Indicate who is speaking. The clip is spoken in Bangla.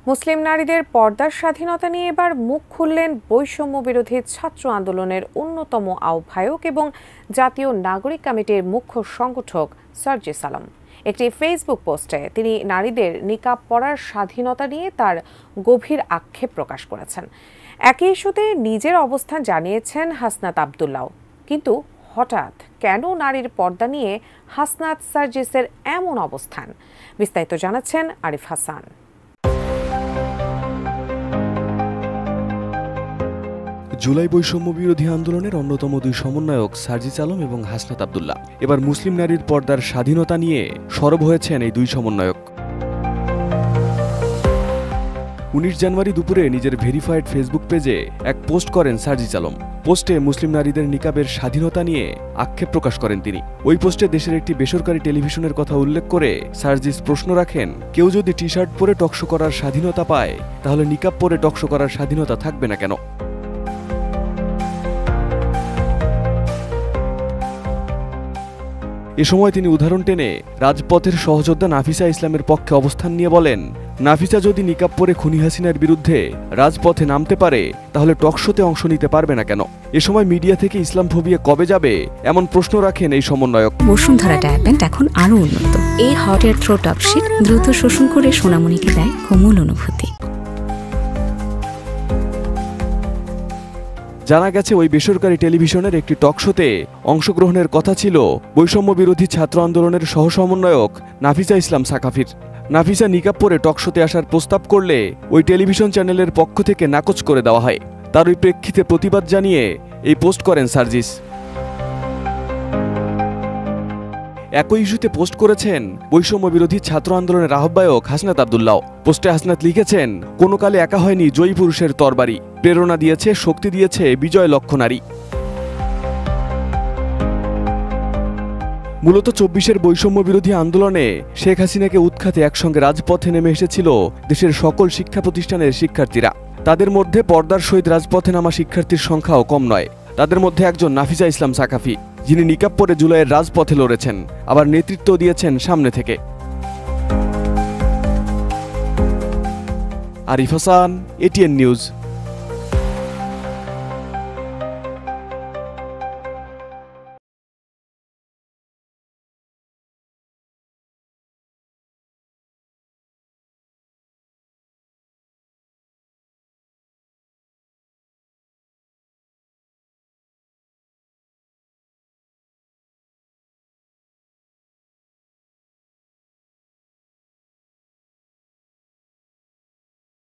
Speaker 1: মুসলিম নারীদের পর্দার স্বাধীনতা নিয়ে এবার মুখ খুললেন বৈষম্য বিরোধী ছাত্র আন্দোলনের অন্যতম আহ্বায়ক এবং জাতীয় নাগরিক কমিটির মুখ্য সংগঠক সার্জিস আলম। একটি ফেসবুক পোস্টে তিনি নারীদের নিকাব পরার স্বাধীনতা নিয়ে তার গভীর আক্ষেপ প্রকাশ করেছেন। একই ইস্যুতে নিজের অবস্থান জানিয়েছেন হাসনাত আব্দুল্লাহ। কিন্তু হঠাৎ কেন নারীর পর্দা নিয়ে হাসনাত সার্জিসের এমন অবস্থান? বিস্তারিত জানাচ্ছেন আরিফ হাসান।
Speaker 2: জুলাই বৈষম্য বিরোধী আন্দোলনের অন্যতম দুই সমন্বয়ক সার্জিস আলম এবং হাসনাত আব্দুল্লাহ এবার মুসলিম নারীর পর্দার স্বাধীনতা নিয়ে সরব হয়েছেন এই দুই সমন্বয়ক। 19 জানুয়ারি দুপুরে নিজের ভেরিফাইড ফেসবুক পেজে এক পোস্ট করেন সার্জিস আলম। পোস্টে মুসলিম নারীদের নিকাবের স্বাধীনতা নিয়ে আক্ষেপ প্রকাশ করেন তিনি। ওই পোস্টে দেশের একটি বেসরকারি টেলিভিশনের কথা উল্লেখ করে সার্জিস প্রশ্ন রাখেন, কেউ যদি টি শার্ট পরে টকশো করার স্বাধীনতা পায় তাহলে নিকাব পরে টকশো করার স্বাধীনতা থাকবে না কেন? এ সময় তিনি উদাহরণ টেনে রাজপথের সহযোদ্ধা নাফিসা ইসলামের পক্ষে অবস্থান নিয়ে বলেন, নাফিসা যদি নিকাব পরে খুনি হাসিনার বিরুদ্ধে রাজপথে নামতে পারে তাহলে টকশোতে অংশ নিতে পারবে না কেন? এ সময় মিডিয়া থেকে ইসলাম ফোবিয়া কবে যাবে এমন প্রশ্ন রাখেন এই সমন্বয়ক।
Speaker 3: বসুন্ধরা ডায়াপেন্ট এখন আরো উন্নত। এই hot air through top sheet দ্রুত শোষণ করে সোনামণিকে দেয় কোমল অনুভূতি।
Speaker 2: জানা গেছে ওই বেসরকারি টেলিভিশনের একটি টকশোতে অংশগ্রহণের কথা ছিল বৈষম্য বিরোধী ছাত্র আন্দোলনের সহসমন্বয়ক নাফিসা ইসলাম সাকাফির। নাফিসা নিকাব পরে টকশোতে আসার প্রস্তাব করলে ওই টেলিভিশন চ্যানেলের পক্ষ থেকে নাকচ করে দেওয়া হয়। তার ওই প্রেক্ষিতে প্রতিবাদ জানিয়ে এই পোস্ট করেন সার্জিস। একই ইস্যুতে পোস্ট করেছেন বৈষম্য বিরোধী ছাত্র আন্দোলনের আহ্বায়ক হাসনাত আব্দুল্লাহ। পোস্টে হাসনাত লিখেছেন, কোনো কালে একা হয়নি জয়ী পুরুষের তরবারি, প্রেরণা দিয়েছে, শক্তি দিয়েছে বিজয় লক্ষ্য নারী। মূলত 24-এর বৈষম্য বিরোধী আন্দোলনে শেখ হাসিনাকে উৎখাতে একসঙ্গে রাজপথে নেমে এসেছিল দেশের সকল শিক্ষা প্রতিষ্ঠানের শিক্ষার্থীরা। তাদের মধ্যে পর্দার সহিত রাজপথে নামা শিক্ষার্থীর সংখ্যাও কম নয়। তাদের মধ্যে একজন নাফিসা ইসলাম সাকাফি, যিনি নিকাব পরে জুলাইয়ের রাজপথে লড়েছেন, আবার নেতৃত্ব দিয়েছেন সামনে থেকে। Arif Hasan, ATN news.